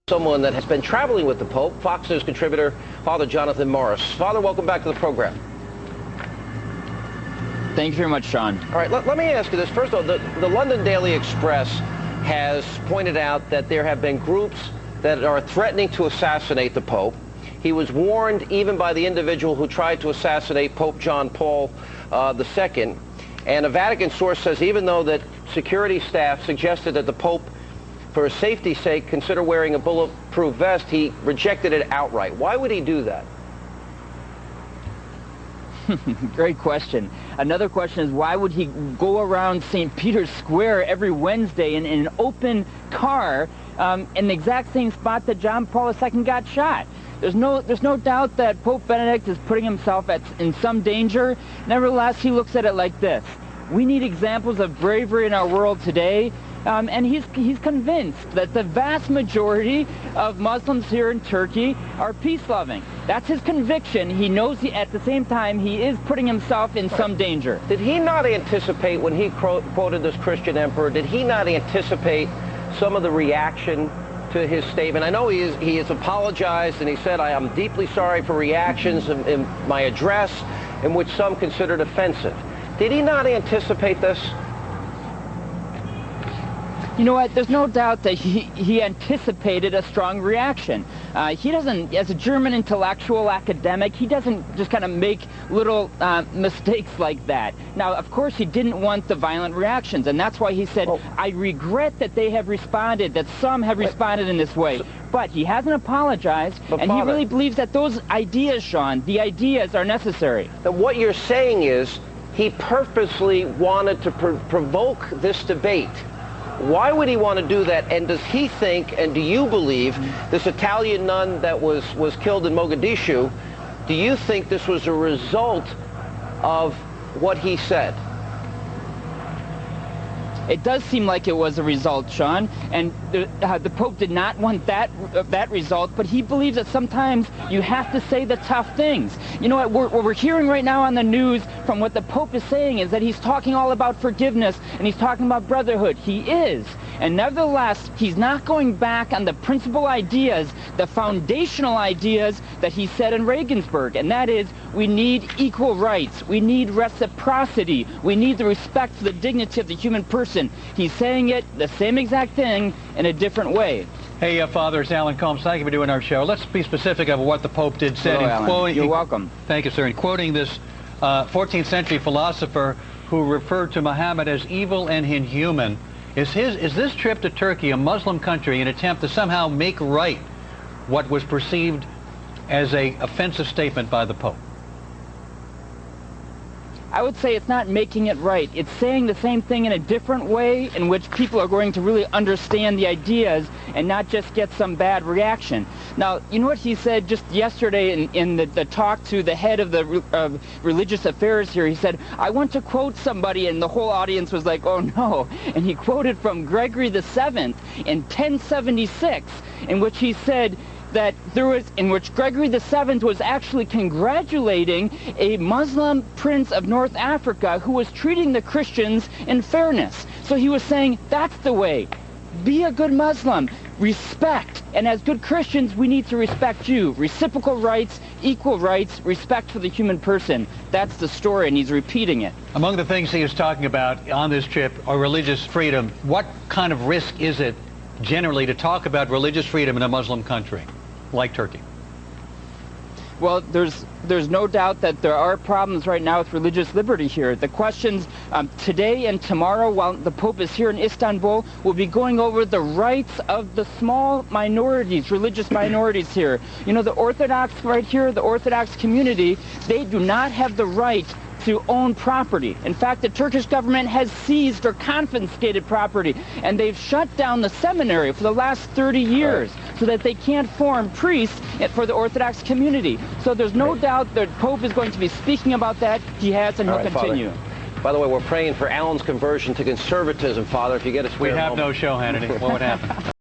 Someone that has been traveling with the Pope, Fox News contributor, Father Jonathan Morris. Father, welcome back to the program. Thank you very much, Sean. All right, let me ask you this. First of all, the London Daily Express has pointed out that there have been groups that are threatening to assassinate the Pope. He was warned even by the individual who tried to assassinate Pope John Paul II. And a Vatican source says even though that security staff suggested that the Pope, for his safety's sake, consider wearing a bulletproof vest, he rejected it outright. Why would he do that? Great question. Another question is, why would he go around St. Peter's Square every Wednesday in an open car in the exact same spot that John Paul II got shot? There's no doubt that Pope Benedict is putting himself in some danger. Nevertheless, he looks at it like this. We need examples of bravery in our world today. And he's convinced that the vast majority of Muslims here in Turkey are peace-loving. That's his conviction. He knows at the same time he is putting himself in some danger. Did he not anticipate, when he quoted this Christian emperor, did he not anticipate some of the reaction to his statement? I know he has apologized and he said, I am deeply sorry for reactions in my address, in which some considered offensive. Did he not anticipate this? You know what, there's no doubt that he anticipated a strong reaction. He doesn't, as a German intellectual academic, he doesn't just kind of make little mistakes like that. Now, of course, he didn't want the violent reactions, and that's why he said, I regret that they have responded, that some have responded in this way. But he hasn't apologized, and he really believes that those ideas, Sean, the ideas are necessary. That what you're saying is he purposely wanted to provoke this debate. Why would he want to do that? And does he think, and do you believe, this Italian nun that was killed in Mogadishu, do you think this was a result of what he said? It does seem like it was a result, Sean, and the Pope did not want that result, but he believes that sometimes you have to say the tough things. You know what we're hearing right now on the news from what the Pope is saying is that he's talking all about forgiveness, and he's talking about brotherhood. He is. And nevertheless, he's not going back on the principal ideas, the foundational ideas that he said in Regensburg, and that is, we need equal rights, we need reciprocity, we need the respect for the dignity of the human person. He's saying it, the same exact thing, in a different way. Hey, Father, it's Alan Combs. Thank you for doing our show. Let's be specific of what the Pope did said. Hello, Alan. You're welcome. Thank you, sir. In quoting this 14th century philosopher who referred to Muhammad as evil and inhuman, is this trip to Turkey, a Muslim country, an attempt to somehow make right what was perceived as an offensive statement by the Pope? I would say it's not making it right. It's saying the same thing in a different way in which people are going to really understand the ideas and not just get some bad reaction. Now, you know what he said just yesterday in the talk to the head of the religious affairs here? He said, I want to quote somebody, and the whole audience was like, oh no. And he quoted from Gregory VII in 1076, in which he said, in which Gregory VII was actually congratulating a Muslim prince of North Africa who was treating the Christians in fairness. So he was saying, that's the way. Be a good Muslim. Respect. And as good Christians, we need to respect you. Reciprocal rights, equal rights, respect for the human person. That's the story, and he's repeating it. Among the things he was talking about on this trip are religious freedom. What kind of risk is it generally to talk about religious freedom in a Muslim country like Turkey? Well, there's no doubt that there are problems right now with religious liberty here. The questions today and tomorrow, while the Pope is here in Istanbul, will be going over the rights of the small minorities, religious minorities here. You know, the Orthodox right here, the Orthodox community, they do not have the right to own property. In fact, the Turkish government has seized or confiscated property, and they've shut down the seminary for the last 30 years so that they can't form priests for the Orthodox community. So there's no doubt that Pope is going to be speaking about that. He has, and he'll continue. Father. By the way, we're praying for Alan's conversion to conservatism, Father, if you get a spare moment. We have no show, Hannity. What would happen?